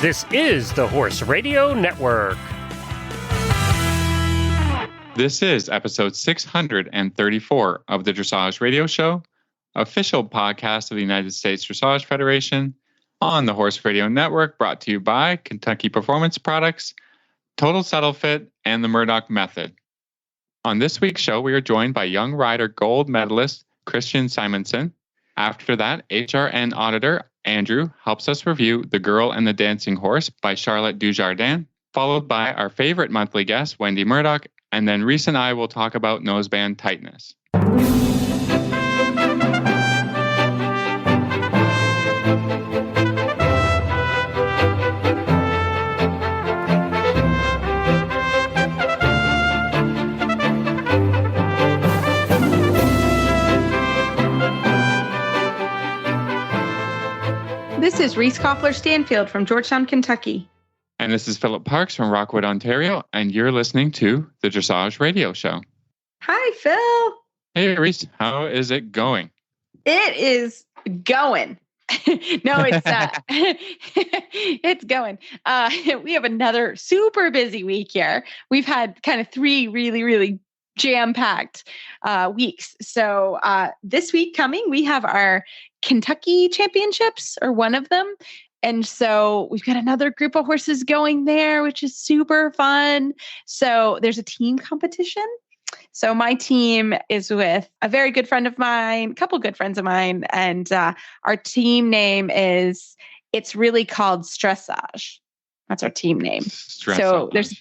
This is the Horse Radio Network. This is episode 634 of the Dressage Radio Show, official podcast of the United States Dressage Federation, on the Horse Radio Network, brought to you by Kentucky Performance Products, Total Settle Fit, and the Murdoch Method. On this week's show, we are joined by young rider gold medalist Christian Simonson. After that, HRN Auditor Andrew helps us review The Girl and the Dancing Horse by Charlotte Dujardin, followed by our favorite monthly guest, Wendy Murdoch, and then Reese and I will talk about noseband tightness. This is Reese Koffler-Stanfield from Georgetown, Kentucky. And this is Philip Parks from Rockwood, Ontario, and you're listening to the Dressage Radio Show. Hi, Phil. Hey, Reese. How is it going? It is going. No, it's it's going. We have another super busy week here. We've had kind of 3 really jam-packed weeks. So this week coming, we have our Kentucky Championships, or one of them. And so we've got another group of horses going there, which is super fun. So there's a team competition. So my team is with a very good friend of mine, a couple good friends of mine. And our team name is, it's really called Dressage. That's our team name. So there's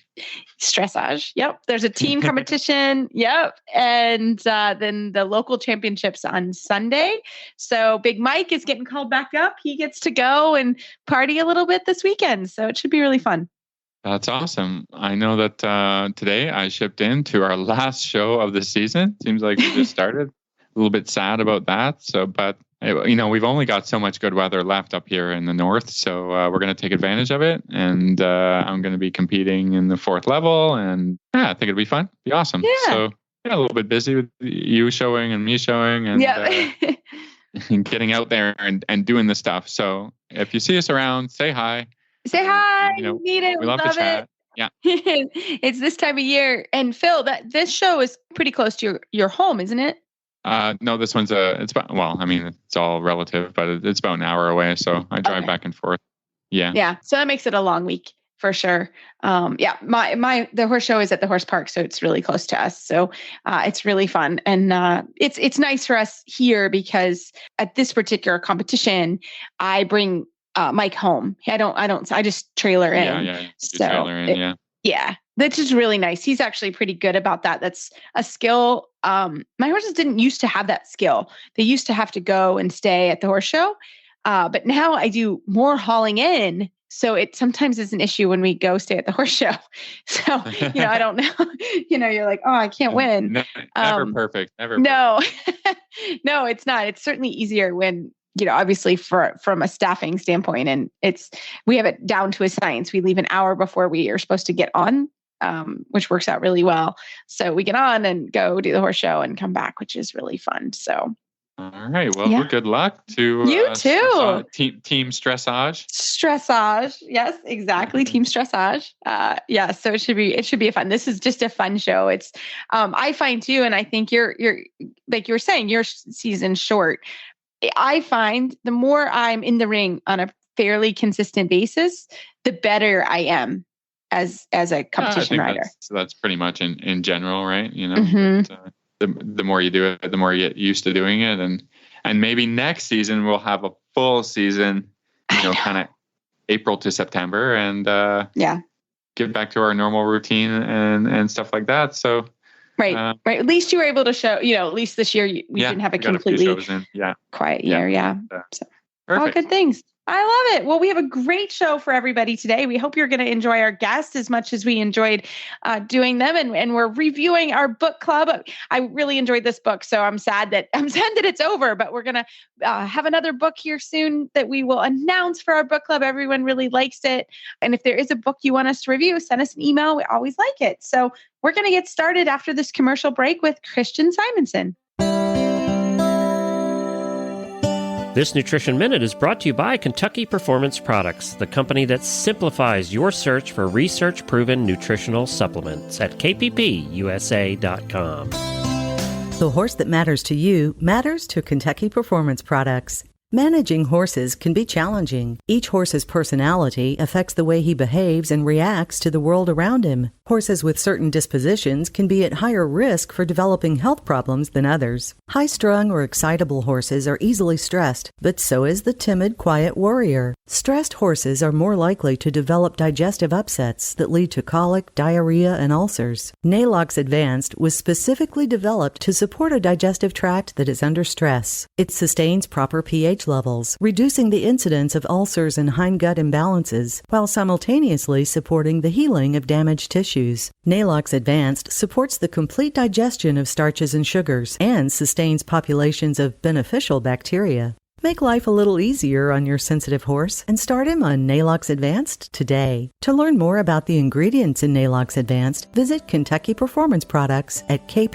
Dressage. Yep. There's a team competition. Yep. And then the local championships on Sunday. So Big Mike is getting called back up. He gets to go and party a little bit this weekend. So it should be really fun. That's awesome. I know that today I shipped in to our last show of the season. Seems like we just started. A little bit sad about that. But we've only got so much good weather left up here in the north, so we're going to take advantage of it. And I'm going to be competing in the 4th level, and I think it'd be fun, be awesome. Yeah. So a little bit busy with you showing and me showing, and and getting out there and doing the stuff. So if you see us around, say hi. Say hi. You need it. We love to chat. Yeah. It's this time of year, and Phil, this show is pretty close to your home, isn't it? No, this one's it's all relative, but it's about an hour away. So I drive back and forth. Yeah. Yeah. So that makes it a long week for sure. The horse show is at the horse park, so it's really close to us. So it's really fun. And it's nice for us here because at this particular competition, I bring Mike home. I just trailer in. Yeah. Trailer in, yeah. That's just really nice. He's actually pretty good about that. That's a skill. My horses didn't used to have that skill. They used to have to go and stay at the horse show. But now I do more hauling in. So it sometimes is an issue when we go stay at the horse show. So, I don't know, you're like, oh, I can't win. Never perfect. Never. No, no, it's not. It's certainly easier when, obviously from a staffing standpoint, and we have it down to a science. We leave an hour before we are supposed to get on. Which works out really well. So we get on and go do the horse show and come back, which is really fun. So, all right. Well, good luck to you too. Team Dressage. Dressage. Yes, exactly. Team Dressage. So it should be fun. This is just a fun show. It's, I find too, and I think you're like you were saying, your season's short. I find the more I'm in the ring on a fairly consistent basis, the better I am as a competition rider. That's pretty much in general, right? Mm-hmm. The more you do it, the more you get used to doing it, and maybe next season we'll have a full season, kind of April to September, and get back to our normal routine and stuff like that. So right. At least you were able to show. At least this year we didn't have a completely quiet year. Yeah. So all good things. I love it. Well, we have a great show for everybody today. We hope you're going to enjoy our guests as much as we enjoyed doing them. And we're reviewing our book club. I really enjoyed this book, so I'm sad that it's over. But we're going to have another book here soon that we will announce for our book club. Everyone really likes it. And if there is a book you want us to review, send us an email. We always like it. So we're going to get started after this commercial break with Christian Simonson. This Nutrition Minute is brought to you by Kentucky Performance Products, the company that simplifies your search for research-proven nutritional supplements at kppusa.com. The horse that matters to you matters to Kentucky Performance Products. Managing horses can be challenging. Each horse's personality affects the way he behaves and reacts to the world around him. Horses with certain dispositions can be at higher risk for developing health problems than others. High-strung or excitable horses are easily stressed, but so is the timid, quiet warrior. Stressed horses are more likely to develop digestive upsets that lead to colic, diarrhea, and ulcers. Nalox Advanced was specifically developed to support a digestive tract that is under stress. It sustains proper pH levels, reducing the incidence of ulcers and hindgut imbalances, while simultaneously supporting the healing of damaged tissues. Nalox Advanced supports the complete digestion of starches and sugars and sustains populations of beneficial bacteria. Make life a little easier on your sensitive horse and start him on Nalox Advanced today. To learn more about the ingredients in Nalox Advanced, visit Kentucky Performance Products at kppusa.com.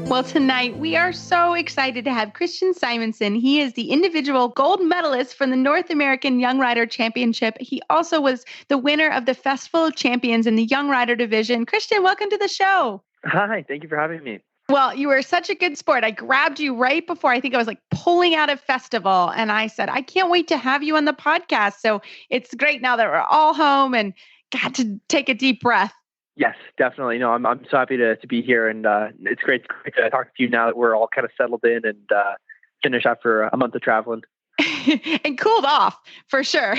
Well, tonight we are so excited to have Christian Simonson. He is the individual gold medalist from the North American Young Rider Championship. He also was the winner of the Festival of Champions in the Young Rider division. Christian, welcome to the show. Hi, thank you for having me. Well, you were such a good sport. I grabbed you right before I think I was like pulling out of festival. And I said, I can't wait to have you on the podcast. So it's great now that we're all home and got to take a deep breath. Yes, definitely. No, I'm so happy to be here, and it's great to talk to you now that we're all kind of settled in and finished after a month of traveling. And cooled off for sure.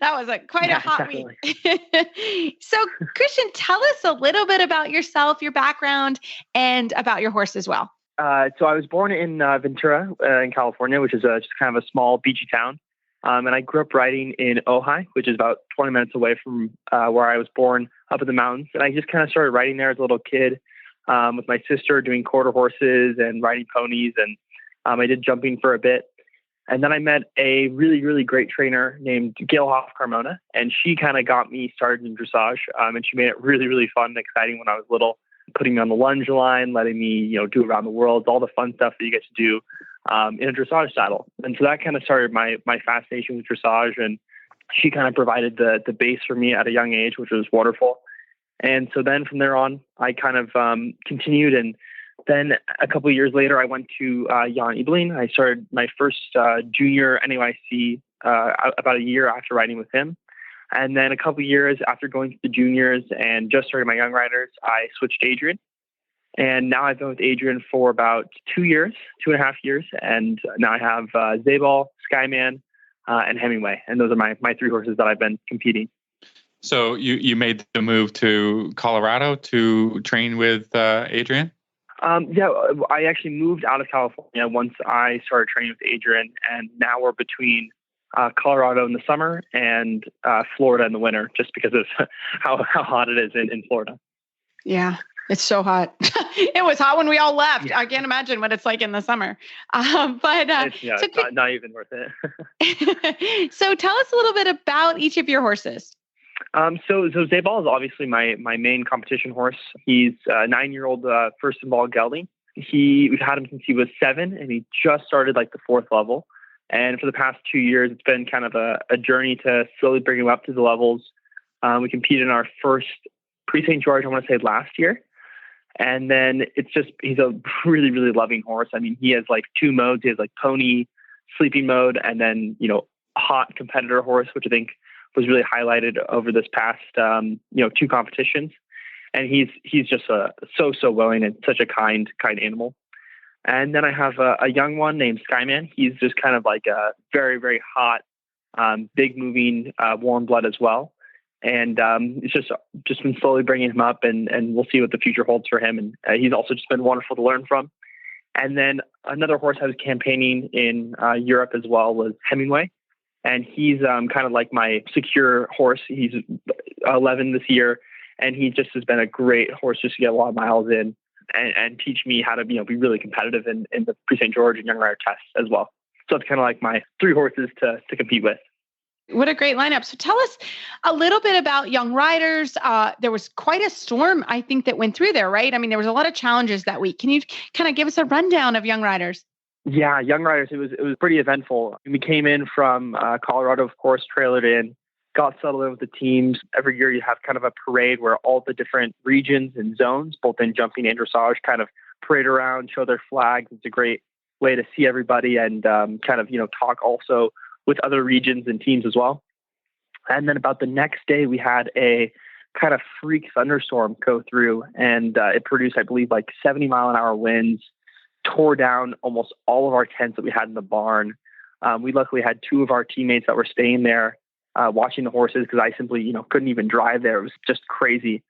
That was quite a hot definitely. week. So, Christian, tell us a little bit about yourself, your background, and about your horse as well. So I was born in Ventura, in California, which is just kind of a small beachy town. And I grew up riding in Ojai, which is about 20 minutes away from where I was born, up in the mountains. And I just kind of started riding there as a little kid with my sister, doing quarter horses and riding ponies. And I did jumping for a bit. And then I met a really, really great trainer named Gail Hoff Carmona. And she kind of got me started in dressage. And she made it really, really fun and exciting when I was little, putting me on the lunge line, letting me, do around the world, all the fun stuff that you get to do in a dressage saddle. And so that kind of started my fascination with dressage. And she kind of provided the base for me at a young age, which was wonderful. And so then from there on, I kind of continued. And then a couple of years later, I went to Jan Ebeling. I started my first junior NAYC about a year after riding with him. And then a couple of years after going to the juniors and just started my young riders, I switched to Adrian. And now I've been with Adrian for about 2.5 years. And now I have Zaybal, Skyman, and Hemingway. And those are my three horses that I've been competing. So you made the move to Colorado to train with Adrian? Yeah, I actually moved out of California once I started training with Adrian. And now we're between Colorado in the summer and Florida in the winter, just because of how hot it is in Florida. Yeah, it's so hot. It was hot when we all left. Yeah. I can't imagine what it's like in the summer. It's not even worth it. So tell us a little bit about each of your horses. So Zaybal is obviously my main competition horse. He's a 9-year-old first in ball gelding. We've had him since he was 7, and he just started like the 4th level. And for the past 2 years, it's been kind of a journey to slowly bring him up to the levels. We competed in our first Pre-St. George, I want to say last year. And then he's a really, really loving horse. I mean, he has like 2 modes. He has like pony, sleeping mode, and then, hot competitor horse, which I think was really highlighted over this past, 2 competitions. And he's just so willing and such a kind animal. And then I have a young one named Skyman. He's just kind of like a very, very hot, big moving, warm blood as well. And it's just been slowly bringing him up, and we'll see what the future holds for him. And he's also just been wonderful to learn from. And then another horse I was campaigning in Europe as well was Hemingway. And he's kind of like my secure horse. He's 11 this year, and he just has been a great horse just to get a lot of miles in and teach me how to be really competitive in the Pre-St. George and Young Rider tests as well. So it's kind of like my 3 horses to compete with. What a great lineup. So tell us a little bit about young riders. There was quite a storm, I think, that went through there, right? I mean, there was a lot of challenges that week. Can you kind of give us a rundown of young riders? Yeah, young riders. It was pretty eventful. We came in from Colorado, of course, trailered in, got settled in with the teams. Every year you have kind of a parade where all the different regions and zones, both in jumping and dressage, kind of parade around, show their flags. It's a great way to see everybody and kind of, talk also with other regions and teams as well. And then about the next day, we had a kind of freak thunderstorm go through, and it produced, I believe, like 70-mile-an-hour winds, tore down almost all of our tents that we had in the barn. We luckily had two of our teammates that were staying there watching the horses because I simply, couldn't even drive there. It was just crazy.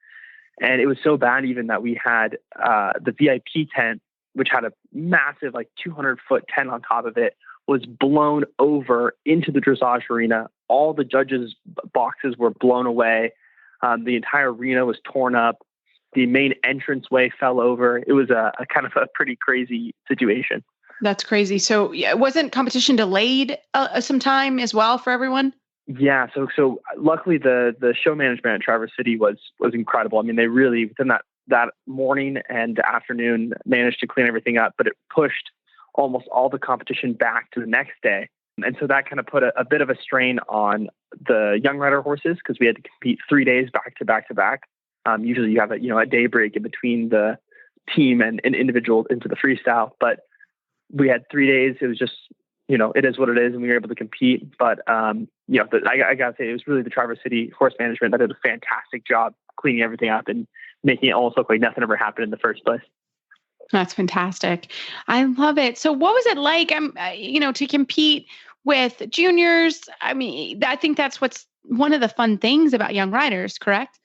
And it was so bad even that we had the VIP tent, which had a massive, like 200-foot tent on top of it, was blown over into the dressage arena. All the judges' boxes were blown away. The entire arena was torn up. The main entranceway fell over. It was a kind of a pretty crazy situation. That's crazy. So wasn't competition delayed some time as well for everyone? Yeah. So luckily the show management at Traverse City was incredible. I mean, they really, within that morning and afternoon, managed to clean everything up, but it pushed almost all the competition back to the next day. And so that kind of put a bit of a strain on the young rider horses because we had to compete 3 days back to back to back. Usually you have a day break in between the team and an individual into the freestyle, but we had 3 days. It was just, it is what it is, and we were able to compete. But, I gotta say, it was really the Traverse City horse management that did a fantastic job cleaning everything up and making it almost look like nothing ever happened in the first place. That's fantastic. I love it. So what was it like, to compete with juniors? I mean, I think that's what's one of the fun things about young riders, correct?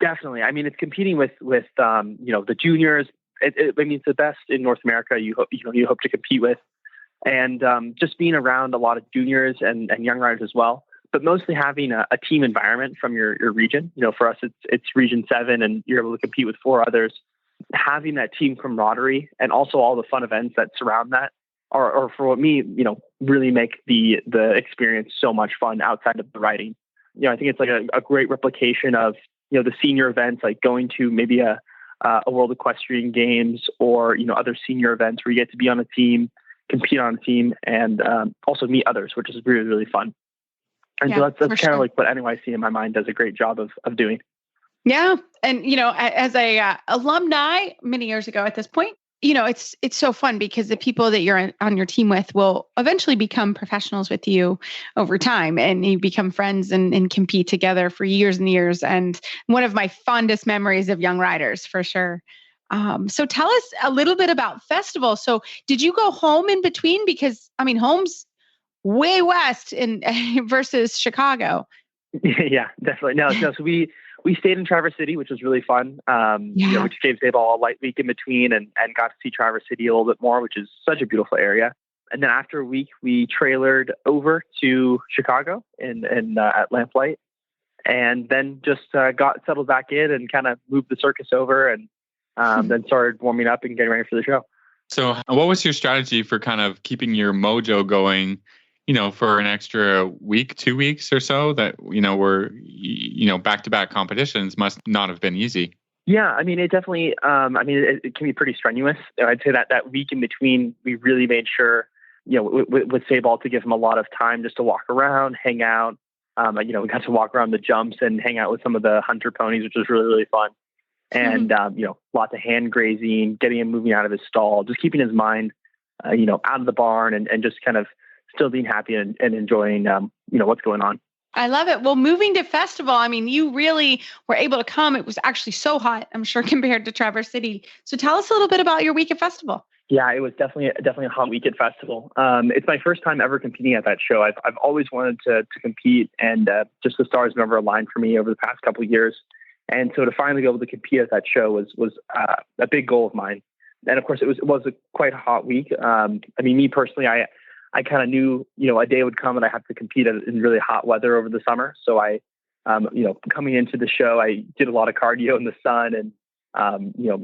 Definitely. I mean, it's competing with the juniors. I mean, it's the best in North America you hope to compete with. And just being around a lot of juniors and young riders as well, but mostly having a team environment from your region. For us, it's Region 7, and you're able to compete with 4 others. Having that team camaraderie and also all the fun events that surround that are for me, really make the experience so much fun outside of the riding. I think it's like a great replication of, the senior events, like going to maybe a World Equestrian Games or, other senior events where you get to be on a team, compete on a team, and also meet others, which is really, really fun. And so that's kind of like what NYC in my mind does a great job of doing. Yeah. And, as a alumni many years ago at this point, it's so fun because the people that you're on your team with will eventually become professionals with you over time, and you become friends and compete together for years and years. And one of my fondest memories of young riders, for sure. So tell us a little bit about festival. So did you go home in between? Because home's way west versus Chicago. Yeah, definitely. No. So we stayed in Traverse City, which was really fun. We just gave Zayball a light week in between and got to see Traverse City a little bit more, which is such a beautiful area. And then after a week, we trailered over to Chicago at Lamplight, and then just got settled back in and kind of moved the circus over, and then started warming up and getting ready for the show. So what was your strategy for kind of keeping your mojo going, for an extra week, 2 weeks or so that, were, back-to-back competitions must not have been easy. Yeah. I mean, it definitely, it can be pretty strenuous. I'd say that week in between, we really made sure, with Zayball to give him a lot of time just to walk around, hang out. We got to walk around the jumps and hang out with some of the hunter ponies, which was really, really fun. And, lots of hand grazing, getting him moving out of his stall, just keeping his mind, out of the barn and just kind of still being happy and enjoying, what's going on. I love it. Well, moving to festival, you really were able to come. It was actually so hot, I'm sure, compared to Traverse City. So tell us a little bit about your week at festival. Yeah, it was definitely a hot week at festival. It's my first time ever competing at that show. I've always wanted to compete, and just the stars never aligned for me over the past couple of years. And so to finally be able to compete at that show was a big goal of mine. And of course, it was quite a hot week. Me personally, I kind of knew, a day would come and I have to compete in really hot weather over the summer. So I, coming into the show, I did a lot of cardio in the sun and,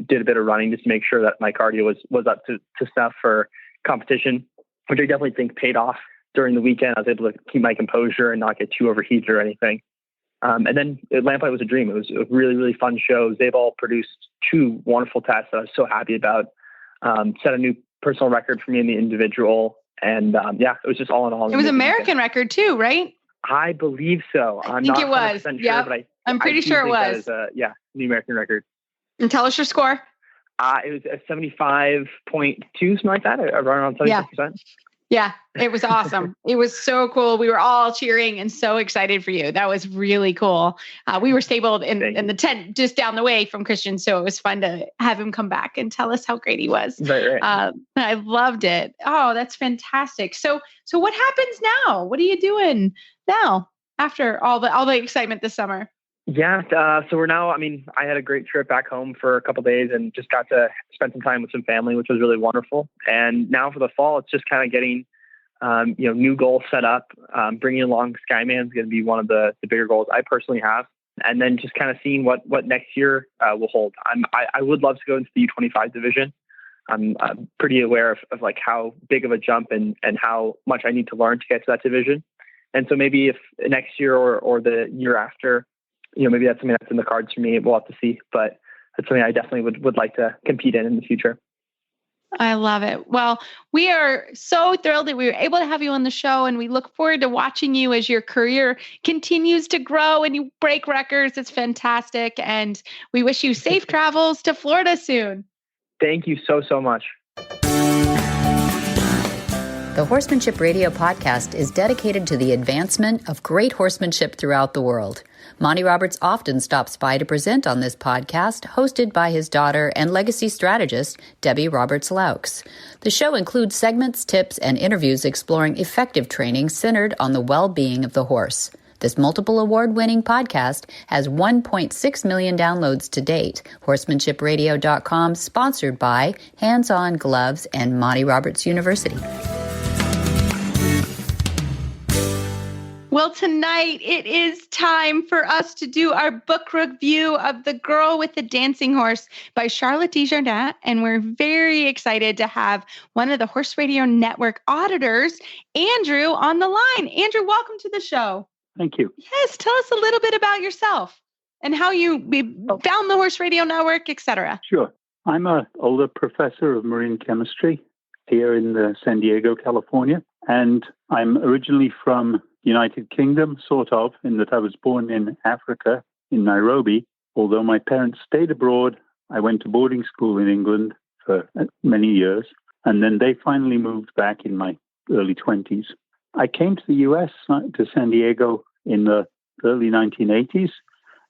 did a bit of running just to make sure that my cardio was up to snuff for competition, which I definitely think paid off. during the weekend, I was able to keep my composure and not get too overheated or anything. And then Lamplight was a dream. It was a really, really fun show. They've all produced 2 wonderful tests that I was so happy about. Set a new personal record for me in the individual. And it was just all in all. It was American record too, right? I believe so. I think it was. Sure, yep. but I'm pretty sure it was. New American record. And tell us your score. It was a 75.2, something like that, around 75%. Yeah, it was awesome. It was so cool. We were all cheering and so excited for you. That was really cool. We were stabled in the tent just down the way from Christian, so it was fun to have him come back and tell us how great he was. Right. I loved it. Oh, that's fantastic. So what happens now? What are you doing now after all the excitement this summer? Yeah, so we're now, I had a great trip back home for a couple of days and just got to spend some time with some family, which was really wonderful. And now for the fall, it's just kind of getting, new goals set up. Bringing along Skyman is going to be one of the bigger goals I personally have. And then just kind of seeing what next year will hold. I would love to go into the U25 division. I'm pretty aware of like how big of a jump and how much I need to learn to get to that division. And so maybe if next year or the year after, maybe that's something that's in the cards for me. We'll have to see, but that's something I definitely would like to compete in the future. I love it. Well, we are so thrilled that we were able to have you on the show, and we look forward to watching you as your career continues to grow and you break records. It's fantastic. And we wish you safe travels to Florida soon. Thank you so much. The Horsemanship Radio podcast is dedicated to the advancement of great horsemanship throughout the world. Monty Roberts often stops by to present on this podcast, hosted by his daughter and legacy strategist, Debbie Roberts-Laux. The show includes segments, tips, and interviews exploring effective training centered on the well-being of the horse. This multiple award-winning podcast has 1.6 million downloads to date. HorsemanshipRadio.com, sponsored by Hands On Gloves and Monty Roberts University. Well, tonight it is time for us to do our book review of The Girl with the Dancing Horse by Charlotte Dujardin. And we're very excited to have one of the Horse Radio Network auditors, Andrew, on the line. Andrew, welcome to the show. Thank you. Yes, tell us a little bit about yourself and how you found the Horse Radio Network, etc. Sure. I'm an older professor of marine chemistry here in San Diego, California. And I'm originally from United Kingdom, sort of, in that I was born in Africa, in Nairobi. Although my parents stayed abroad, I went to boarding school in England for many years. And then they finally moved back in my early 20s. I came to the US, to San Diego, in the early 1980s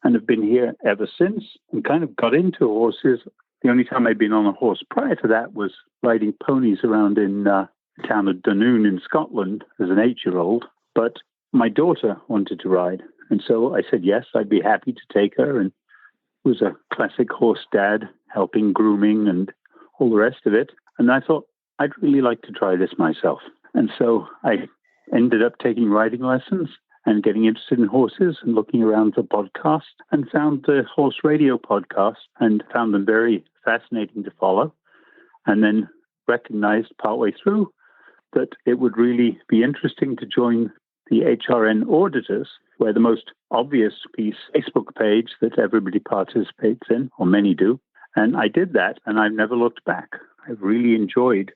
and have been here ever since and kind of got into horses. The only time I'd been on a horse prior to that was riding ponies around in the town of Dunoon in Scotland as an 8-year-old. But my daughter wanted to ride. And so I said, yes, I'd be happy to take her. And was a classic horse dad, helping grooming and all the rest of it. And I thought, I'd really like to try this myself. And so I ended up taking riding lessons and getting interested in horses and looking around for podcasts and found the Horse Radio podcast and found them very fascinating to follow. And then recognized partway through that it would really be interesting to join the HRN Auditors, where the most obvious piece, Facebook page that everybody participates in, or many do. And I did that, and I've never looked back. I've really enjoyed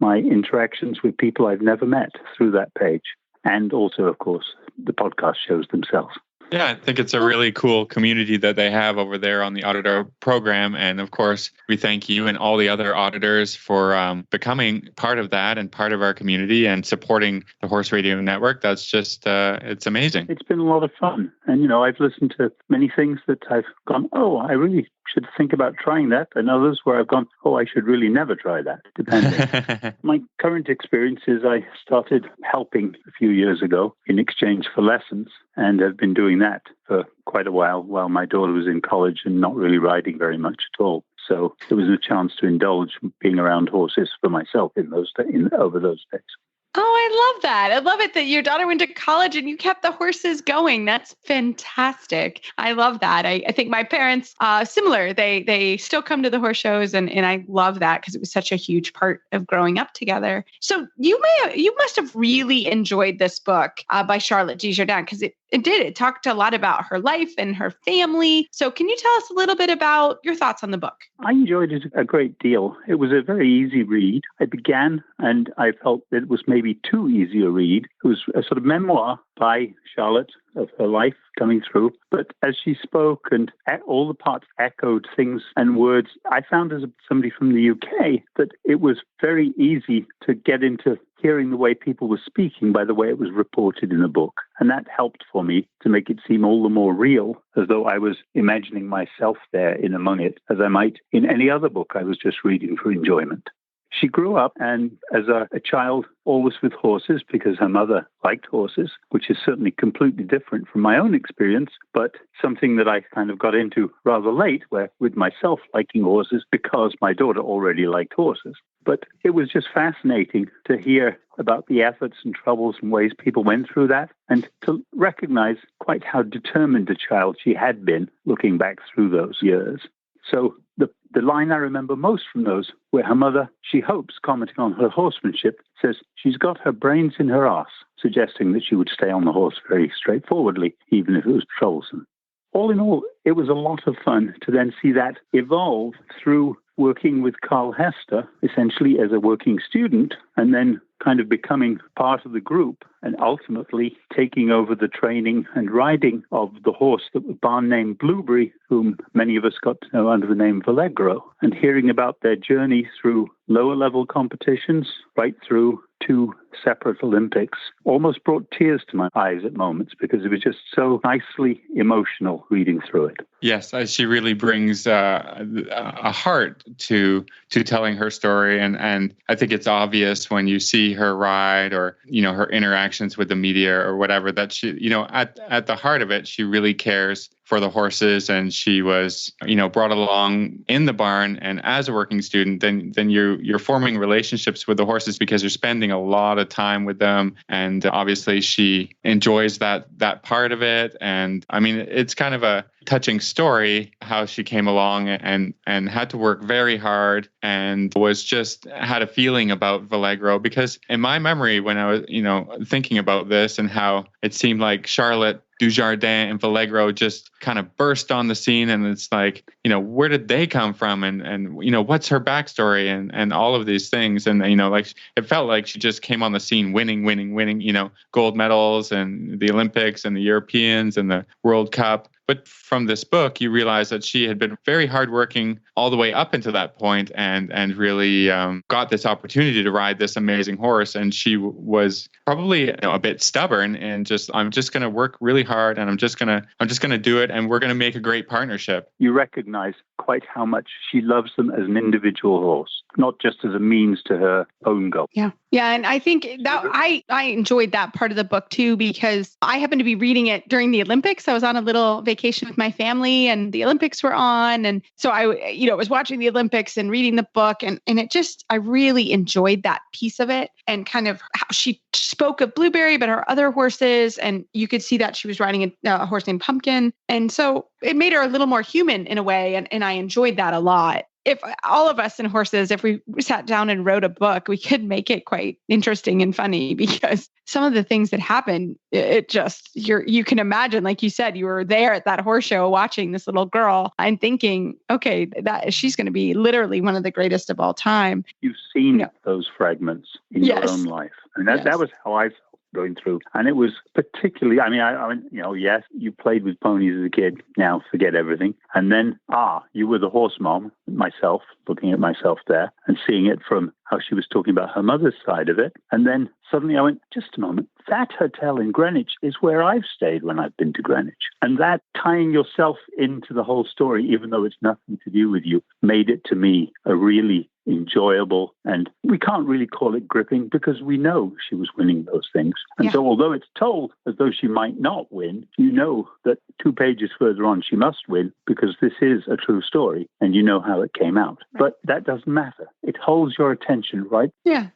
my interactions with people I've never met through that page. And also, of course, the podcast shows themselves. Yeah, I think it's a really cool community that they have over there on the auditor program. And of course, we thank you and all the other auditors for becoming part of that and part of our community and supporting the Horse Radio Network. That's just, it's amazing. It's been a lot of fun. And, I've listened to many things that I've gone, oh, I really should think about trying that. And others where I've gone, oh, I should really never try that, depending. My current experience is I started helping a few years ago in exchange for lessons and have been doing that for quite a while my daughter was in college and not really riding very much at all. So it was a chance to indulge being around horses for myself over those days. Oh, I love that. I love it that your daughter went to college and you kept the horses going. That's fantastic. I love that. I think my parents, similar, they still come to the horse shows and I love that because it was such a huge part of growing up together. So you must have really enjoyed this book by Charlotte Dujardin because it talked a lot about her life and her family. So can you tell us a little bit about your thoughts on the book? I enjoyed it a great deal. It was a very easy read. I began and I felt that it was maybe too easy a read. It was a sort of memoir by Charlotte of her life coming through. But as she spoke and all the parts echoed things and words, I found as somebody from the UK that it was very easy to get into hearing the way people were speaking by the way it was reported in the book. And that helped for me to make it seem all the more real, as though I was imagining myself there in among it, as I might in any other book I was just reading for enjoyment. She grew up and as a child always with horses because her mother liked horses, which is certainly completely different from my own experience, but something that I kind of got into rather late, where with myself liking horses because my daughter already liked horses. But it was just fascinating to hear about the efforts and troubles and ways people went through that and to recognize quite how determined a child she had been looking back through those years. So the line I remember most from those, where her mother, she hopes, commenting on her horsemanship, says she's got her brains in her arse, suggesting that she would stay on the horse very straightforwardly, even if it was troublesome. All in all, it was a lot of fun to then see that evolve through working with Carl Hester, essentially as a working student, and then kind of becoming part of the group and ultimately taking over the training and riding of the horse that was barn named Blueberry, whom many of us got to know under the name Vallegro, and hearing about their journey through lower level competitions right through two separate Olympics almost brought tears to my eyes at moments because it was just so nicely emotional reading through it. Yes, she really brings a heart to telling her story, and I think it's obvious when you see her ride or her interactions with the media or whatever that she at the heart of it she really cares for the horses, and she was brought along in the barn and as a working student. Then you're forming relationships with the horses because you're spending a lot of time with them, and obviously she enjoys that part of it. And I mean, it's kind of a touching story how she came along and had to work very hard and was just had a feeling about Vallegro, because in my memory when I was thinking about this and how it seemed like Charlotte Dujardin and Vallegro just kind of burst on the scene, and it's like, where did they come from, and what's her backstory, and all of these things, and like it felt like she just came on the scene winning, gold medals and the Olympics and the Europeans and the World Cup. But from this book, you realize that she had been very hardworking all the way up until that point, and really got this opportunity to ride this amazing horse. And she was probably a bit stubborn and I'm just going to work really hard, and I'm just going to do it, and we're going to make a great partnership. You recognize quite how much she loves them as an individual horse, not just as a means to her own goal. Yeah, and I think that I enjoyed that part of the book too, because I happened to be reading it during the Olympics. I was on a little vacation with my family and the Olympics were on. And so I was watching the Olympics and reading the book, and I really enjoyed that piece of it, and kind of how she spoke of Blueberry, but her other horses. And you could see that she was riding a horse named Pumpkin. And so it made her a little more human in a way. And I enjoyed that a lot. If all of us in horses, if we sat down and wrote a book, we could make it quite interesting and funny, because some of the things that happen, you can imagine, like you said, you were there at that horse show watching this little girl and thinking, okay, that she's going to be literally one of the greatest of all time. You've seen those fragments in your own life. And that was how I felt going through. And it was particularly, yes, you played with ponies as a kid. Now forget everything. And then, you were the horse mom, myself, looking at myself there and seeing it from how she was talking about her mother's side of it. And then suddenly I went, just a moment, that hotel in Greenwich is where I've stayed when I've been to Greenwich. And that tying yourself into the whole story, even though it's nothing to do with you, made it to me a really enjoyable, and we can't really call it gripping because we know she was winning those things. And so although it's told as though she might not win, you know that 2 pages further on she must win because this is a true story and you know how it came out. Right. But that doesn't matter. It holds your attention mentioned, right? Yeah.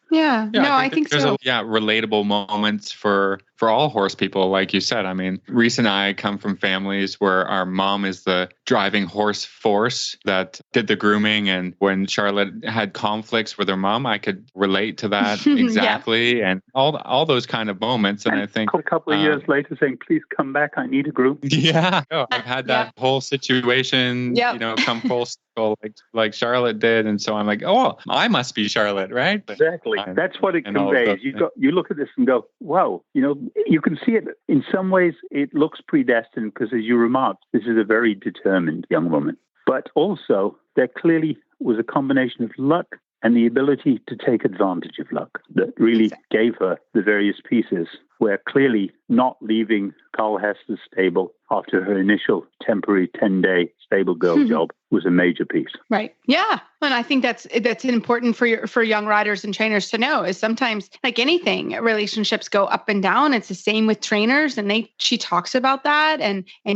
No, I think there's so. Relatable moments for all horse people, like you said. I mean, Reese and I come from families where our mom is the driving horse force that did the grooming, and when Charlotte had conflicts with her mom, I could relate to that exactly, and all those kind of moments. And I think a couple of years later, saying, "Please come back, I need a groom." Yeah, I've had that whole situation, come full circle, like Charlotte did, and so I'm like, oh, I must be Charlotte, right? Exactly. That's what it conveys. You look at this and go, wow, you can see it. In some ways, it looks predestined because, as you remarked, this is a very determined young woman. But also, there clearly was a combination of luck and the ability to take advantage of luck that really gave her the various pieces, where clearly not leaving Carl Hester's stable after her initial temporary 10-day stable girl job was a major piece. Right. Yeah. And I think that's important for young riders and trainers to know, is sometimes, like anything, relationships go up and down. It's the same with trainers, and she talks about that, and a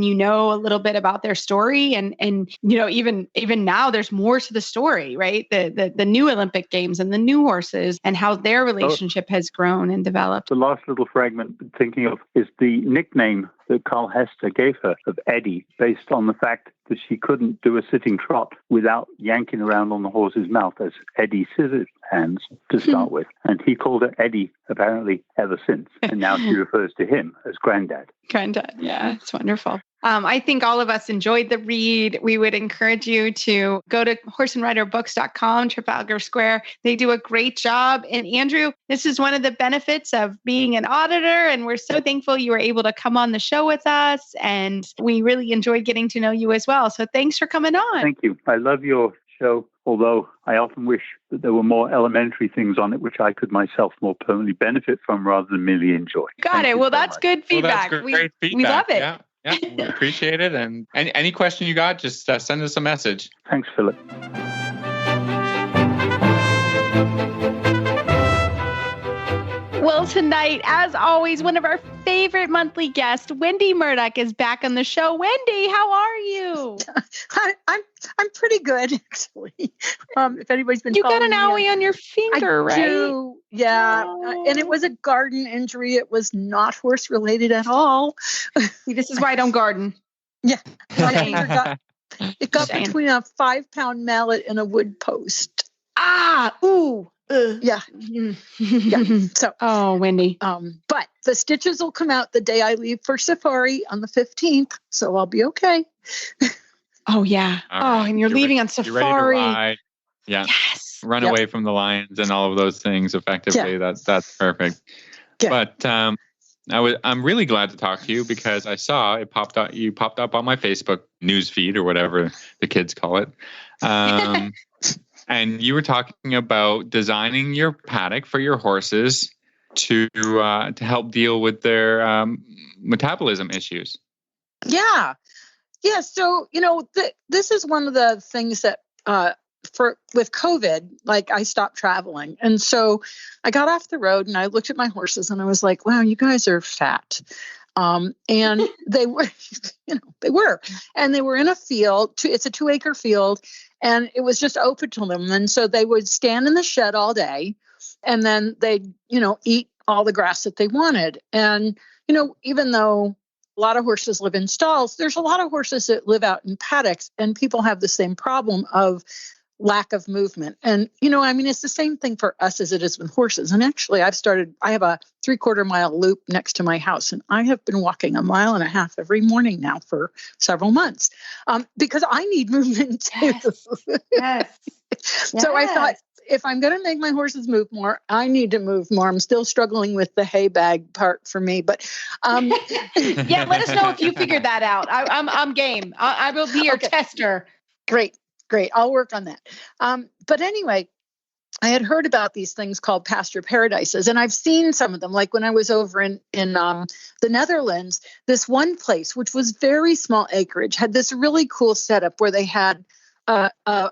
little bit about their story, and even now there's more to the story, right? The new Olympic Games and the new horses and how their relationship has grown and developed. The last little fragment I'm thinking of is the nickname that Carl Hester gave her of Eddie, based on the fact that she couldn't do a sitting trot without yanking around on the horse's mouth as Eddie Scissorhands to start with. And he called her Eddie, apparently, ever since. And now she refers to him as Granddad. Granddad, yeah, it's wonderful. I think all of us enjoyed the read. We would encourage you to go to horseandriderbooks.com, Trafalgar Square. They do a great job. And Andrew, this is one of the benefits of being an auditor. And we're so thankful you were able to come on the show with us. And we really enjoyed getting to know you as well. So thanks for coming on. Thank you. I love your show, although I often wish that there were more elementary things on it, which I could myself more permanently benefit from rather than merely enjoy. Got it. Well, that's good feedback. Well, that's great feedback. We love it. Yeah. Yeah, we appreciate it. And any question you got, just send us a message. Thanks, Philip. Well, tonight, as always, one of our favorite monthly guests, Wendy Murdoch, is back on the show. Wendy, how are you? I'm pretty good, actually. If anybody's been, you got an owie on your finger, right? I do. Yeah, and it was a garden injury. It was not horse related at all. This is why I don't garden. Yeah, it got between a 5-pound mallet and a wood post. Ooh. Yeah. So, Wendy. But the stitches will come out the day I leave for safari on the 15th, so I'll be okay. Oh yeah. Right. And you're leaving on safari. You're ready to ride. Yeah. Yes. Run away from the lions and all of those things effectively. Yeah. That's perfect. Yeah. But I'm really glad to talk to you because I saw it popped up. You popped up on my Facebook news feed or whatever the kids call it. And you were talking about designing your paddock for your horses to help deal with their metabolism issues. Yeah. So this is one of the things that with COVID, like I stopped traveling, and so I got off the road and I looked at my horses and I was like, "Wow, you guys are fat." And they were, and they were in a field. It's a 2-acre field. And it was just open to them. And so they would stand in the shed all day and then they'd, eat all the grass that they wanted. And, even though a lot of horses live in stalls, there's a lot of horses that live out in paddocks, and people have the same problem of lack of movement. And, it's the same thing for us as it is with horses. And actually I have a 3/4 mile loop next to my house, and I have been walking 1.5 miles every morning now for several months, because I need movement too. Yes. So I thought, if I'm going to make my horses move more, I need to move more. I'm still struggling with the hay bag part for me, but yeah, let us know if you figured that out. I'm game. I will be your tester. Great. I'll work on that. But anyway, I had heard about these things called pasture paradises, and I've seen some of them. Like when I was over in the Netherlands, this one place, which was very small acreage, had this really cool setup where they had a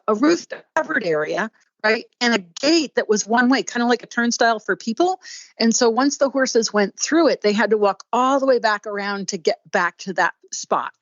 roof covered area, right, and a gate that was one way, kind of like a turnstile for people. And so once the horses went through it, they had to walk all the way back around to get back to that spot.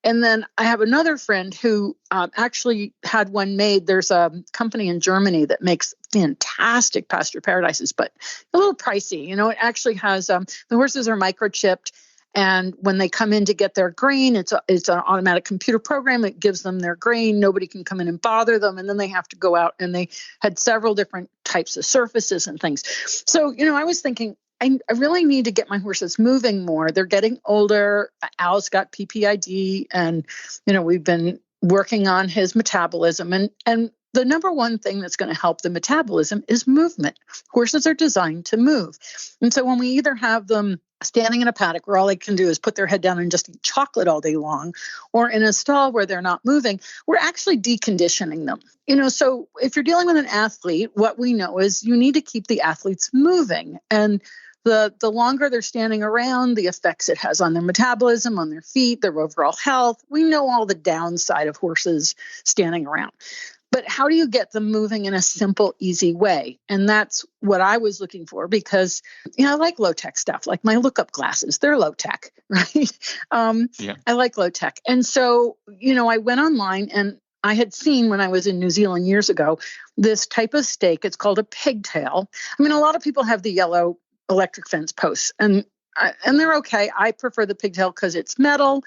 And then I have another friend who actually had one made. There's a company in Germany that makes fantastic pasture paradises, but a little pricey. It actually has the horses are microchipped. And when they come in to get their grain, it's an automatic computer program that gives them their grain. Nobody can come in and bother them. And then they have to go out, and they had several different types of surfaces and things. So, I was thinking, I really need to get my horses moving more. They're getting older. Al's got PPID, and, we've been working on his metabolism. And the number one thing that's going to help the metabolism is movement. Horses are designed to move. And so when we either have them standing in a paddock where all they can do is put their head down and just eat chocolate all day long, or in a stall where they're not moving, we're actually deconditioning them. So if you're dealing with an athlete, what we know is you need to keep the athletes moving. And the longer they're standing around, the effects it has on their metabolism, on their feet, their overall health. We know all the downside of horses standing around. But how do you get them moving in a simple, easy way? And that's what I was looking for, because, I like low-tech stuff, like my lookup glasses. They're low-tech, right? I like low-tech. And so, I went online, and I had seen, when I was in New Zealand years ago, this type of stake. It's called a pigtail. A lot of people have the yellow electric fence posts, and they're okay. I prefer the pigtail because it's metal.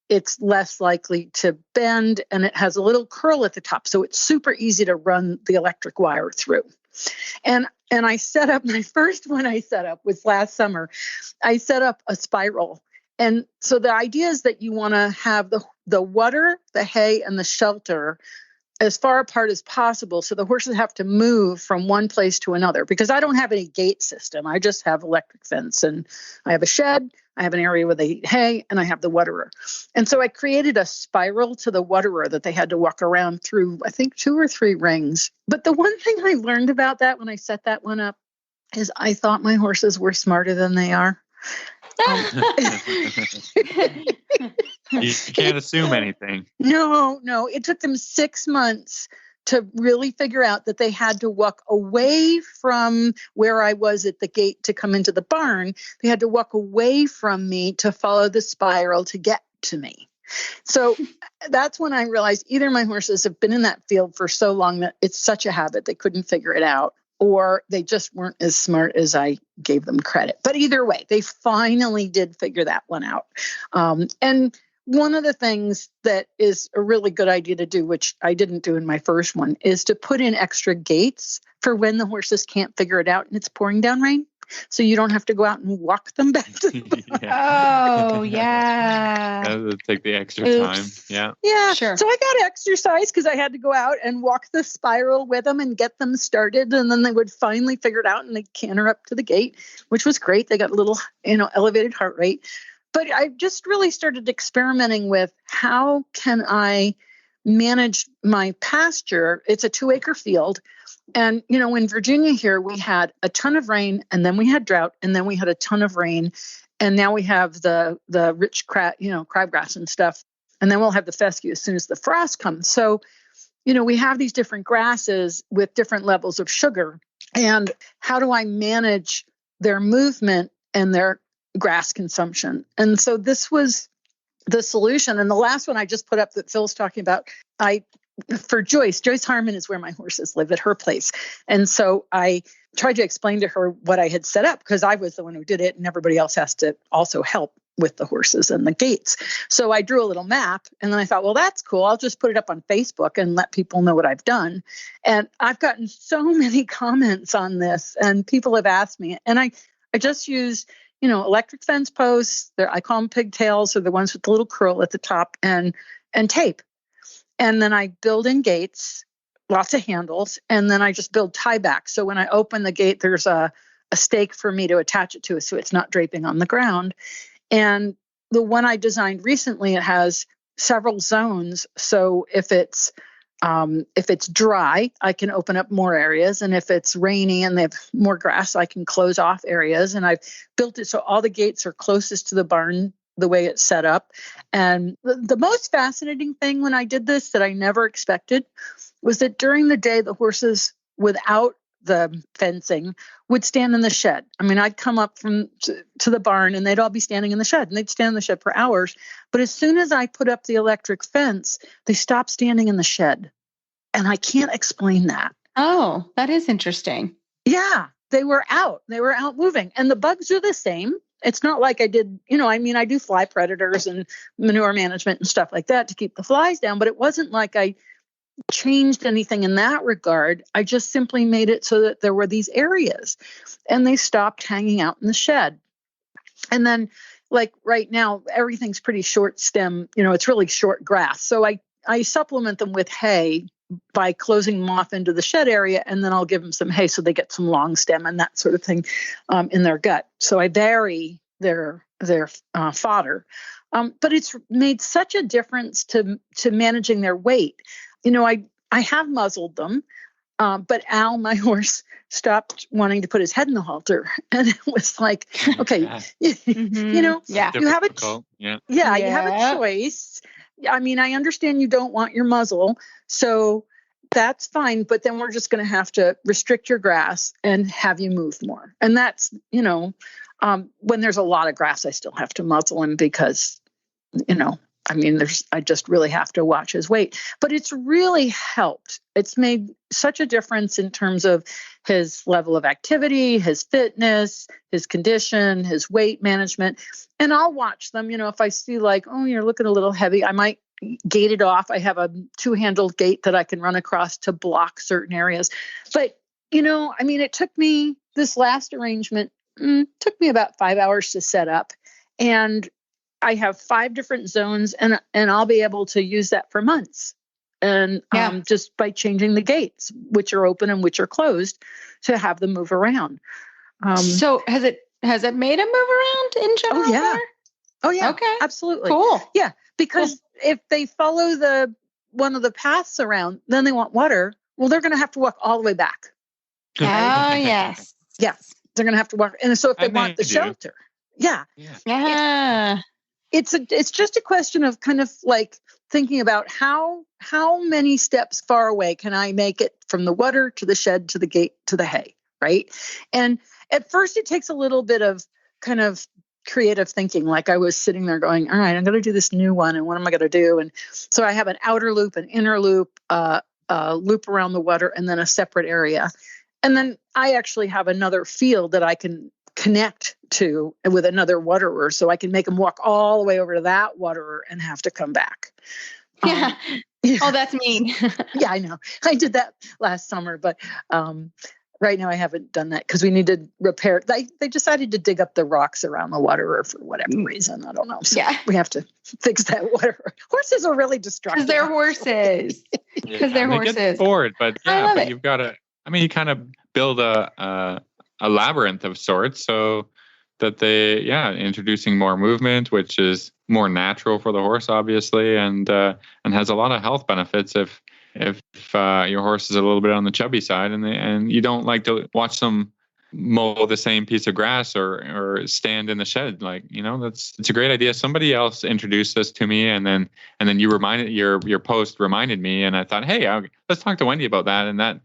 It's less likely to bend, and it has a little curl at the top. So it's super easy to run the electric wire through. And I set up, my first one I set up was last summer. I set up a spiral. And so the idea is that you want to have the water, the hay, and the shelter as far apart as possible. So the horses have to move from one place to another, because I don't have any gate system. I just have electric fence, and I have a shed. I have an area where they eat hay, and I have the waterer. And so I created a spiral to the waterer that they had to walk around through, I think, 2 or 3 rings. But the one thing I learned about that when I set that one up is I thought my horses were smarter than they are. You can't assume anything. No. It took them 6 months to really figure out that they had to walk away from where I was at the gate to come into the barn. They had to walk away from me to follow the spiral to get to me. So that's when I realized either my horses have been in that field for so long that it's such a habit they couldn't figure it out, or they just weren't as smart as I gave them credit. But either way, they finally did figure that one out. And one of the things that is a really good idea to do, which I didn't do in my first one, is to put in extra gates for when the horses can't figure it out and it's pouring down rain. So you don't have to go out and walk them back to the barn. Oh, yeah. That'll take the extra time. Yeah. Yeah. Sure. So I got exercise because I had to go out and walk the spiral with them and get them started. And then they would finally figure it out, and they'd canter up to the gate, which was great. They got a little, elevated heart rate. But I just really started experimenting with how can I manage my pasture. It's a 2-acre field. And, in Virginia here, we had a ton of rain, and then we had drought, and then we had a ton of rain. And now we have the rich crabgrass and stuff. And then we'll have the fescue as soon as the frost comes. So, we have these different grasses with different levels of sugar. And how do I manage their movement and their grass consumption? And so this was the solution. And the last one I just put up that Phil's talking about, for Joyce Harmon is where my horses live, at her place. And so I tried to explain to her what I had set up, because I was the one who did it, and everybody else has to also help with the horses and the gates. So I drew a little map, and then I thought, well, that's cool. I'll just put it up on Facebook and let people know what I've done. And I've gotten so many comments on this, and people have asked me, and I just used electric fence posts. I call them pigtails, or the ones with the little curl at the top, and tape. And then I build in gates, lots of handles, and then I just build tiebacks. So when I open the gate, there's a stake for me to attach it to, so it's not draping on the ground. And the one I designed recently, it has several zones. So if it's dry, I can open up more areas. And if it's rainy and they have more grass, I can close off areas. And I've built it so all the gates are closest to the barn, the way it's set up. And the most fascinating thing when I did this that I never expected was that during the day, the horses, without the fencing would stand in the shed. I mean, I'd come up to the barn and they'd all be standing in the shed, and they'd stand in the shed for hours. But as soon as I put up the electric fence, they stopped standing in the shed. And I can't explain that. Oh, that is interesting. Yeah, they were out. They were out moving. And the bugs are the same. It's not like I did, I do fly predators and manure management and stuff like that to keep the flies down, but it wasn't like I changed anything in that regard. I just simply made it so that there were these areas, and they stopped hanging out in the shed. And then, like right now, everything's pretty short stem, it's really short grass. So I supplement them with hay by closing them off into the shed area, and then I'll give them some hay so they get some long stem and that sort of thing in their gut. So I vary their fodder. But it's made such a difference to managing their weight. I have muzzled them, but Al, my horse, stopped wanting to put his head in the halter, and it was like, okay, you have you have a choice. I mean, I understand you don't want your muzzle, so that's fine, but then we're just going to have to restrict your grass and have you move more. And that's, when there's a lot of grass, I still have to muzzle him because, I just really have to watch his weight. But it's really helped. It's made such a difference in terms of his level of activity, his fitness, his condition, his weight management. And I'll watch them, if I see like, oh, you're looking a little heavy, I might gate it off. I have a 2-handled gate that I can run across to block certain areas. But, it took me, this last arrangement, took me about 5 hours to set up. And I have 5 different zones, and I'll be able to use that for months. And just by changing the gates, which are open and which are closed, to have them move around. So has it made them move around in general? Oh yeah. Or? Oh yeah. Okay. Absolutely. Cool. Yeah. Because if they follow one of the paths around, then they want water. Well, they're going to have to walk all the way back. Oh yes. Yeah. They're going to have to walk. And so if they want the shelter, it's just a question of kind of like thinking about how many steps far away can I make it from the water to the shed to the gate to the hay, right? And at first it takes a little bit of kind of creative thinking. Like I was sitting there going, all right, I'm going to do this new one, and what am I going to do? And so I have an outer loop, an inner loop, loop around the water, and then a separate area. And then I actually have another field that I can connect to with another waterer, so I can make them walk all the way over to that waterer and have to come back. Yeah. Oh, that's mean. Yeah, I know. I did that last summer, but right now I haven't done that because we need to repair. They decided to dig up the rocks around the waterer for whatever reason. I don't know. So we have to fix that waterer. Horses are really destructive. Because they're horses. Because they're horses. They get bored, but you've got to. I mean, you kind of build a labyrinth of sorts, so that introducing more movement, which is more natural for the horse, obviously, and has a lot of health benefits if your horse is a little bit on the chubby side, and you don't like to watch them mow the same piece of grass or stand in the shed. It's a great idea. Somebody else introduced this to me, and then you reminded your post reminded me, and I thought, hey, let's talk to Wendy about that, and that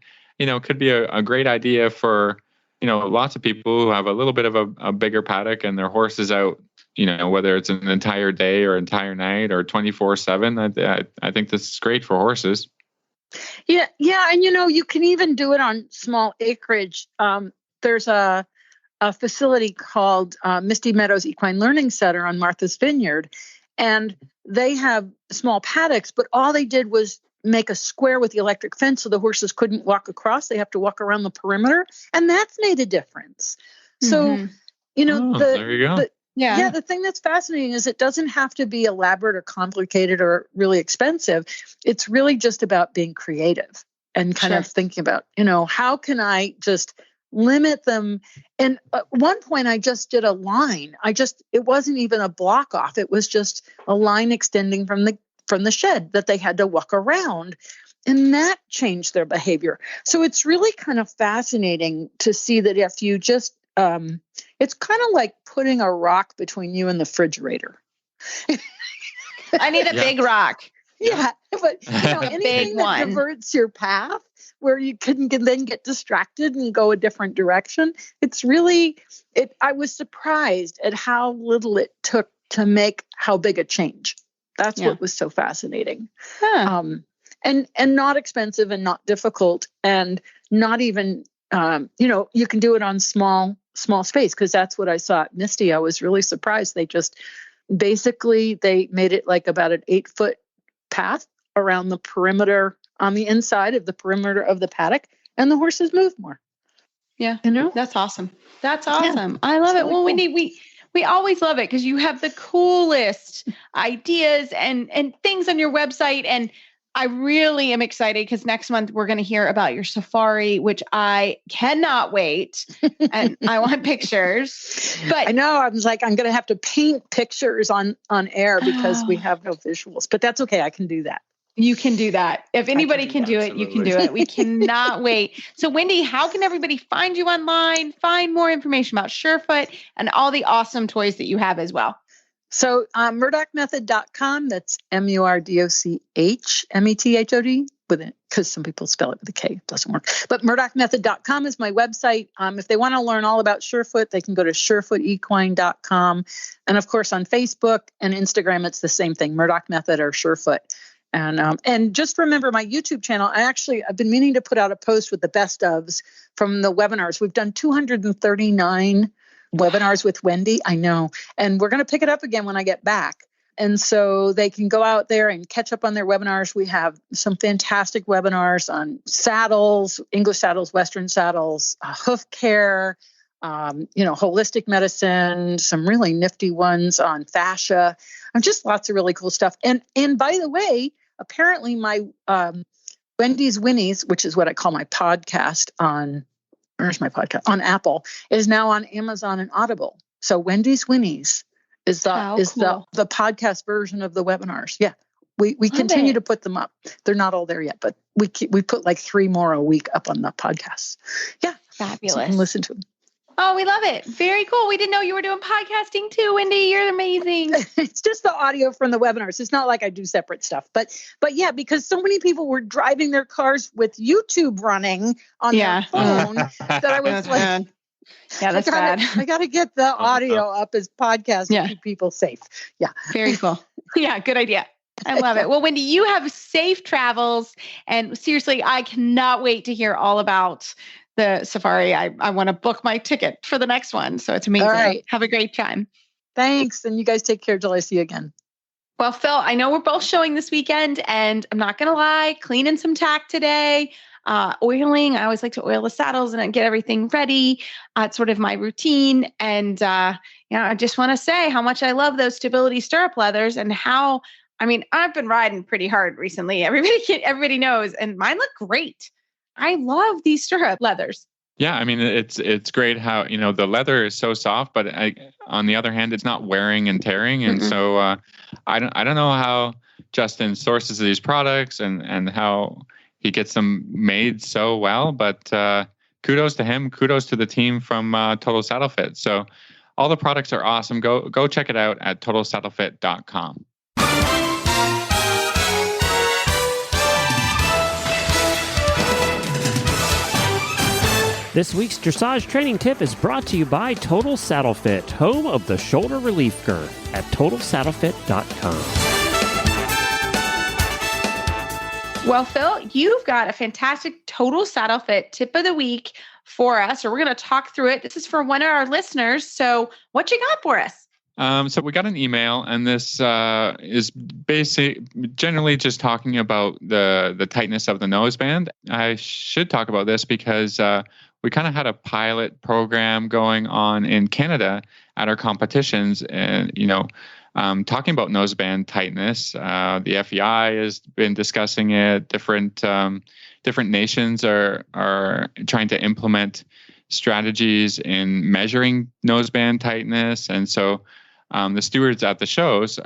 could be a great idea for lots of people who have a little bit of a bigger paddock and their horse is out, whether it's an entire day or entire night or 24/7. I think this is great for horses. Yeah. And, you can even do it on small acreage. There's a facility called Misty Meadows Equine Learning Center on Martha's Vineyard, and they have small paddocks, but all they did was make a square with the electric fence so the horses couldn't walk across. They have to walk around the perimeter, and that's made a difference. So, there you go. The thing that's fascinating is it doesn't have to be elaborate or complicated or really expensive. It's really just about being creative and kind of thinking about, how can I just limit them? And at one point I just did a line. It wasn't even a block off. It was just a line extending from the shed that they had to walk around, and that changed their behavior. So it's really kind of fascinating to see that if you just, it's kind of like putting a rock between you and the refrigerator. I need a big rock. Yeah, but anything that diverts your path where you can then get distracted and go a different direction. It's really, I was surprised at how little it took to make how big a change. That's what was so fascinating. Huh. And not expensive and not difficult and not even, you can do it on small space, because that's what I saw at Misty. I was really surprised. They just they made it like about an 8-foot path around the perimeter, on the inside of the perimeter of the paddock, and the horses move more. Yeah. That's awesome. That's awesome. Yeah, I love it. Well, cool. Wendy, we always love it because you have the coolest ideas and things on your website. And I really am excited because next month we're going to hear about your safari, which I cannot wait. And I want pictures. But I know I was like, I'm going to have to paint pictures on air because we have no visuals, but that's okay. I can do that. You can do that. If anybody can do it, you can do it. We cannot wait. So Wendy, how can everybody find you online, find more information about Surefoot and all the awesome toys that you have as well? So murdochmethod.com, that's MURDOCHMETHOD, because some people spell it with a K, it doesn't work. But murdochmethod.com is my website. If they want to learn all about Surefoot, they can go to surefootequine.com. And of course, on Facebook and Instagram, it's the same thing, Murdoch Method or Surefoot. And just remember my YouTube channel. I've been meaning to put out a post with the best ofs from the webinars. We've done 239 webinars with Wendy. I know. And we're going to pick it up again when I get back. And so they can go out there and catch up on their webinars. We have some fantastic webinars on saddles, English saddles, Western saddles, hoof care, holistic medicine, some really nifty ones on fascia, and just lots of really cool stuff. And by the way, apparently my Wendy's Winnies, which is what I call my podcast on Apple, is now on Amazon and Audible. So Wendy's Winnies is the podcast version of the webinars. Yeah. We continue to put them up. They're not all there yet, but we put like 3 more a week up on the podcasts. Yeah. Fabulous. So you can listen to them. Oh, we love it. Very cool. We didn't know you were doing podcasting too, Wendy. You're amazing. It's just the audio from the webinars. It's not like I do separate stuff, but yeah, because so many people were driving their cars with YouTube running on their phone that I was like, that's bad. I got to get the audio up as podcast to keep people safe. Yeah. Very cool. Yeah. Good idea. I love it. Well, Wendy, you have safe travels, and seriously, I cannot wait to hear all about the safari. I want to book my ticket for the next one. So it's amazing. All right. Have a great time. Thanks. And you guys take care till I see you again. Well, Phil, I know we're both showing this weekend, and I'm not going to lie, cleaning some tack today, oiling. I always like to oil the saddles and get everything ready. It's sort of my routine. And, I just want to say how much I love those stability stirrup leathers and how, I've been riding pretty hard recently. Everybody knows, and mine look great. I love these stirrup leathers. Yeah, it's great how, the leather is so soft, but on the other hand, it's not wearing and tearing. And so I don't know how Justin sources these products and how he gets them made so well, but kudos to him. Kudos to the team from Total Saddle Fit. So all the products are awesome. Go check it out at totalsaddlefit.com. This week's dressage training tip is brought to you by Total Saddle Fit, home of the shoulder relief girth at totalsaddlefit.com. Well, Phil, you've got a fantastic Total Saddle Fit tip of the week for us, or we're going to talk through it. This is for one of our listeners. So what you got for us? So we got an email, and this is generally just talking about the tightness of the noseband. I should talk about this because we kind of had a pilot program going on in Canada at our competitions, and talking about noseband tightness. The FEI has been discussing it. Different nations are trying to implement strategies in measuring noseband tightness, and so the stewards at the shows,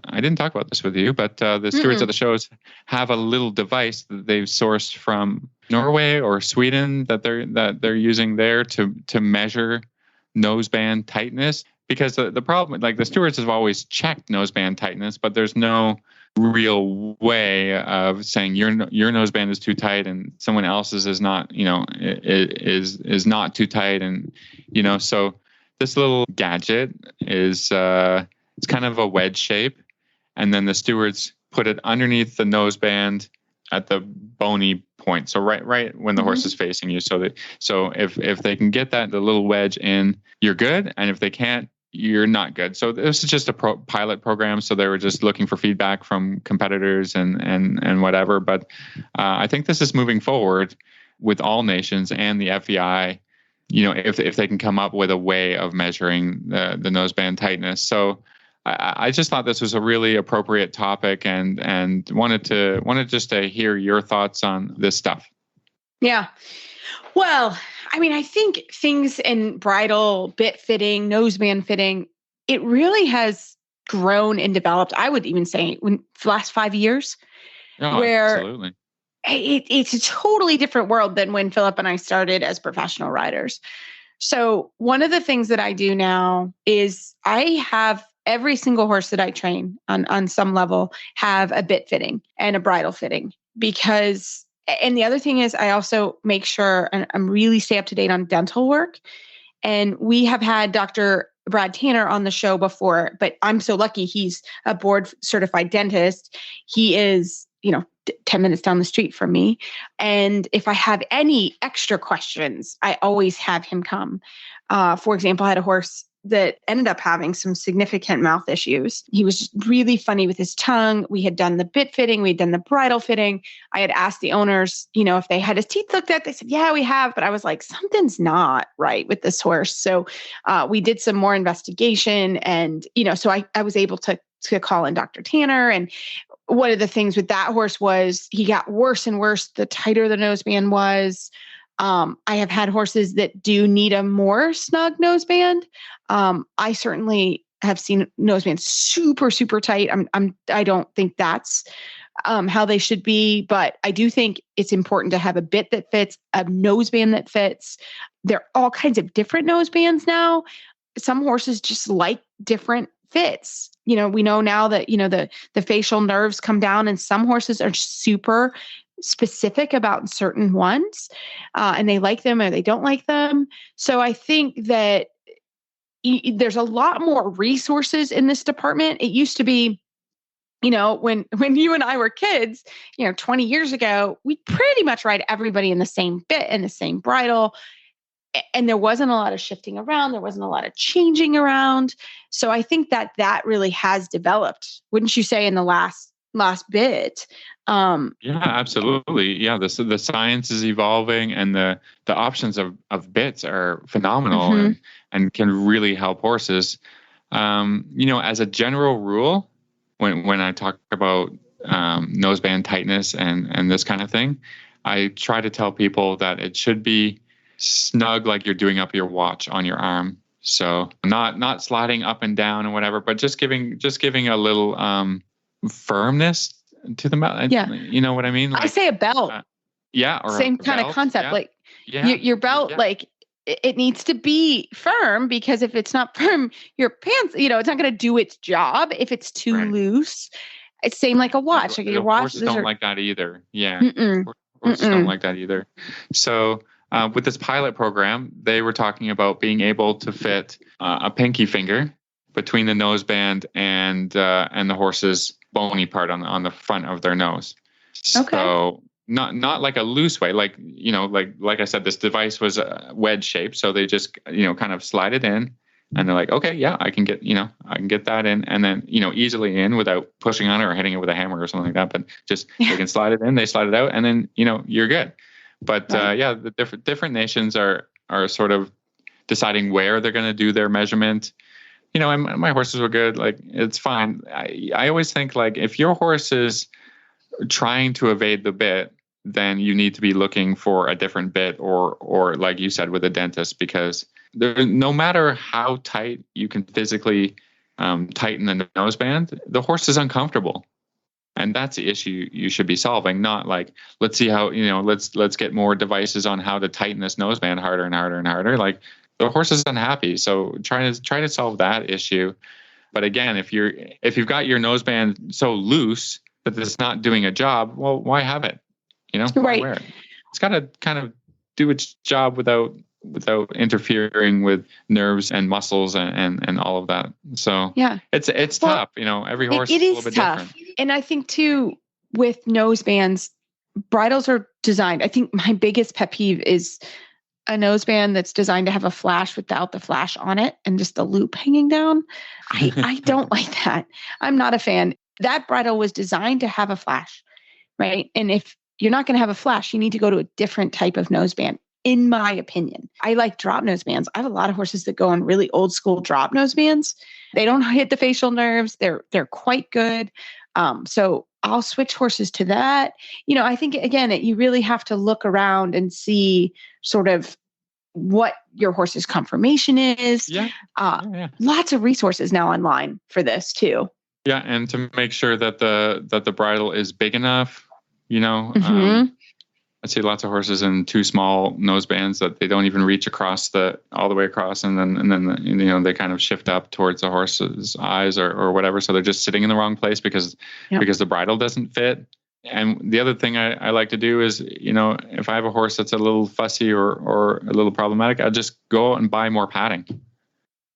I didn't talk about this with you, but the stewards at the shows have a little device that they've sourced from Norway or Sweden that they're using there to measure noseband tightness. Because the problem, like the stewards have always checked noseband tightness, but there's no real way of saying your noseband is too tight and someone else's is not, is not too tight. And, so this little gadget is, it's kind of a wedge shape. And then the stewards put it underneath the noseband at the bony point. So right when the horse is facing you. So if they can get the little wedge in, you're good. And if they can't, you're not good. So this is just a pilot program. So they were just looking for feedback from competitors and whatever. But I think this is moving forward with all nations and the FEI, if they can come up with a way of measuring the noseband tightness. So I just thought this was a really appropriate topic and wanted just to hear your thoughts on this stuff. Yeah. Well, I think things in bridle, bit fitting, noseband fitting, it really has grown and developed. I would even say in the last 5 years, where absolutely. It's a totally different world than when Philip and I started as professional riders. So one of the things that I do now is I have every single horse that I train on some level have a bit fitting and a bridle fitting because, and the other thing is I also make sure and I'm really stay up to date on dental work. And we have had Dr. Brad Tanner on the show before, but I'm so lucky he's a board certified dentist. He is, 10 minutes down the street from me. And if I have any extra questions, I always have him come. For example, I had a horse that ended up having some significant mouth issues. He was just really funny with his tongue. We had done the bit fitting. We'd done the bridle fitting. I had asked the owners, if they had his teeth looked at. They said, yeah, we have. But I was like, something's not right with this horse. So we did some more investigation. And, so I was able to call in Dr. Tanner. And one of the things with that horse was he got worse and worse the tighter the noseband was. I have had horses that do need a more snug noseband. I certainly have seen nosebands super, super tight. I don't think that's how they should be, but I do think it's important to have a bit that fits, a noseband that fits. There are all kinds of different nosebands now. Some horses just like different fits. We know now that, the facial nerves come down and some horses are super specific about certain ones and they like them or they don't like them. So I think that there's a lot more resources in this department. It used to be, when you and I were kids, 20 years ago, we pretty much ride everybody in the same bit and the same bridle. And there wasn't a lot of shifting around. There wasn't a lot of changing around. So I think that really has developed, wouldn't you say, in the last bit? Yeah, absolutely. Yeah, the science is evolving, and the options of bits are phenomenal and can really help horses. As a general rule, when I talk about noseband tightness and this kind of thing, I try to tell people that it should be snug like you're doing up your watch on your arm. So not sliding up and down and whatever, but just giving a little firmness to the mouth. Yeah. You know what I mean? Like, I say a belt. Or same kind of concept. Yeah. Your belt, it needs to be firm, because if it's not firm, your pants, it's not going to do its job. If it's too loose, it's same like a watch. Like your watch. Horses don't like that either. Yeah. Horses don't like that either. So with this pilot program, they were talking about being able to fit a pinky finger between the noseband and the horse's bony part on the front of their nose. Okay. So not like a loose way, like I said, this device was a wedge shape, so they just kind of slide it in, and they're like, okay, yeah, I can get that in, and then easily in without pushing on it or hitting it with a hammer or something like that. But just they can slide it in, they slide it out, and then you're good. But the different nations are sort of deciding where they're going to do their measurement. And my horses were good. Like, it's fine. I always think, like, if your horse is trying to evade the bit, then you need to be looking for a different bit, or like you said, with a dentist, because no matter how tight you can physically tighten the noseband, the horse is uncomfortable. And that's the issue you should be solving, not like, let's see how, let's get more devices on how to tighten this noseband harder and harder and harder. Like, the horse is unhappy. So try to solve that issue. But again, if you've got your noseband so loose that it's not doing a job, well, why have it? Why Right. wear it? It's got to kind of do its job without interfering with nerves and muscles and all of that. So yeah, it's tough. Every horse it is a is little bit tough. different. And I think too, with nosebands, bridles are designed. I think my biggest pet peeve is a noseband that's designed to have a flash without the flash on it and just the loop hanging down. I don't like that. I'm not a fan. That bridle was designed to have a flash, right? And if you're not going to have a flash, you need to go to a different type of noseband, in my opinion. I like drop nosebands. I have a lot of horses that go on really old school drop nosebands. They don't hit the facial nerves. They're quite good. So I'll switch horses to that. I think, again, you really have to look around and see sort of what your horse's conformation is. Yeah. Lots of resources now online for this too. Yeah. And to make sure that the bridle is big enough, I see lots of horses in too small nosebands that they don't even reach all the way across. And then they kind of shift up towards the horse's eyes or whatever. So they're just sitting in the wrong place because the bridle doesn't fit. And the other thing I like to do is, if I have a horse that's a little fussy or a little problematic, I'll just go out and buy more padding.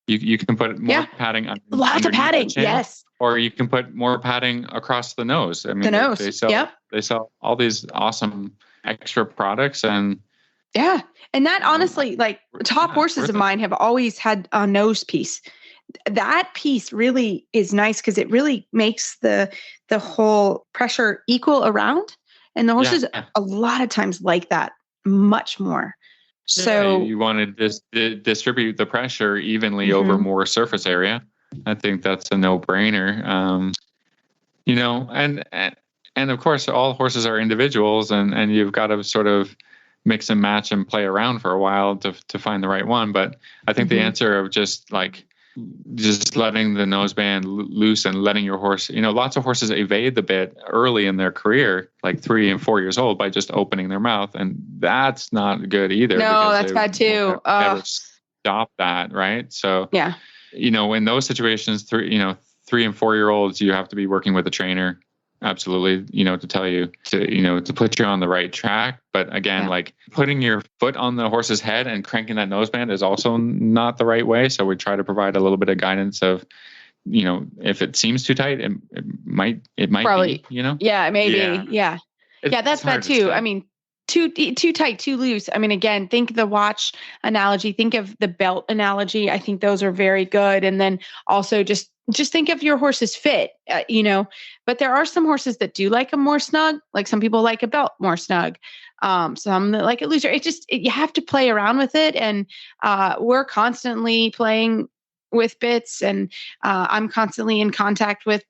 You can put more padding on lots of padding. Yes. Or you can put more padding across the nose. I mean, the nose. They sell all these awesome extra products and that honestly, like top horses of mine have always had a nose piece. That piece really is nice because it really makes the whole pressure equal around, and the horses a lot of times like that much more. So you want to distribute the pressure evenly over more surface area. I think that's a no-brainer. And of course, all horses are individuals, and you've got to sort of mix and match and play around for a while to find the right one. But I think the answer of just letting the noseband loose and letting your horse, lots of horses evade the bit early in their career, like 3 and 4 years old, by just opening their mouth. And that's not good either. No, that's bad too. Never stop that. Right. So, in those situations, 3 and 4 year olds, you have to be working with a trainer. Absolutely. To tell you to put you on the right track. But again, like putting your foot on the horse's head and cranking that noseband is also not the right way. So we try to provide a little bit of guidance of, if it seems too tight, it might probably be, Yeah, maybe. Yeah. That's bad too. I mean, too tight, too loose. I mean, again, think the watch analogy, think of the belt analogy. I think those are very good. And then also just think of your horse's fit, but there are some horses that do like them more snug. Like some people like a belt more snug. Some that like it looser. You have to play around with it. And we're constantly playing with bits, and I'm constantly in contact with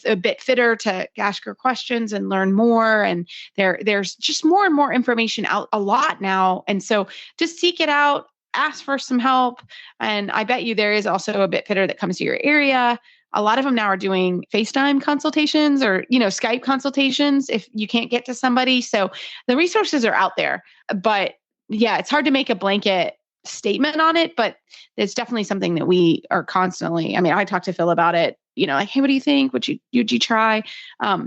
a bit fitter to ask her questions and learn more. And there's just more and more information out a lot now. And so just seek it out, ask for some help. And I bet you there is also a bit fitter that comes to your area. A lot of them now are doing FaceTime consultations or, Skype consultations if you can't get to somebody. So the resources are out there, but it's hard to make a blanket statement on it, but it's definitely something that we are constantly, I talk to Phil about it, like, hey, what do you think? Would you try?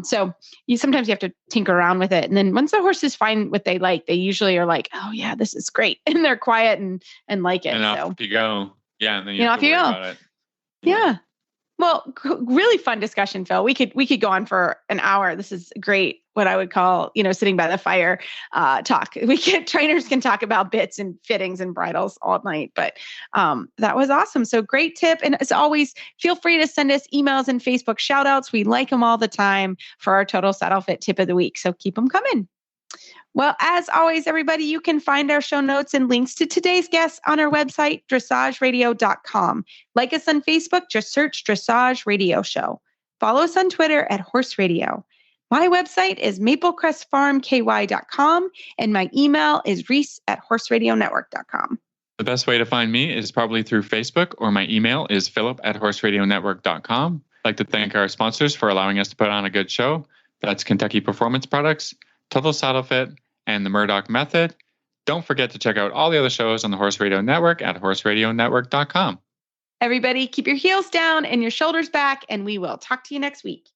So sometimes you have to tinker around with it. And then once the horses find what they like, they usually are like, oh yeah, this is great. And they're quiet and like it. And off you go. Yeah. And then you off you go. About it. Yeah. Well, really fun discussion, Phil. We could go on for an hour. This is great. What I would call, sitting by the fire talk. Trainers can talk about bits and fittings and bridles all night, but that was awesome. So great tip. And as always, feel free to send us emails and Facebook shout outs. We like them all the time for our Total Saddle Fit tip of the week. So keep them coming. Well, as always, everybody, you can find our show notes and links to today's guests on our website, dressageradio.com. Like us on Facebook, just search Dressage Radio Show. Follow us on Twitter at Horse Radio. My website is maplecrestfarmky.com, and my email is reese@horseradionetwork.com. The best way to find me is probably through Facebook, or my email is philip@horseradionetwork.com. I'd like to thank our sponsors for allowing us to put on a good show. That's Kentucky Performance Products, Total Saddle Fit, and the Murdoch Method. Don't forget to check out all the other shows on the Horse Radio Network at horseradionetwork.com. Everybody, keep your heels down and your shoulders back, and we will talk to you next week.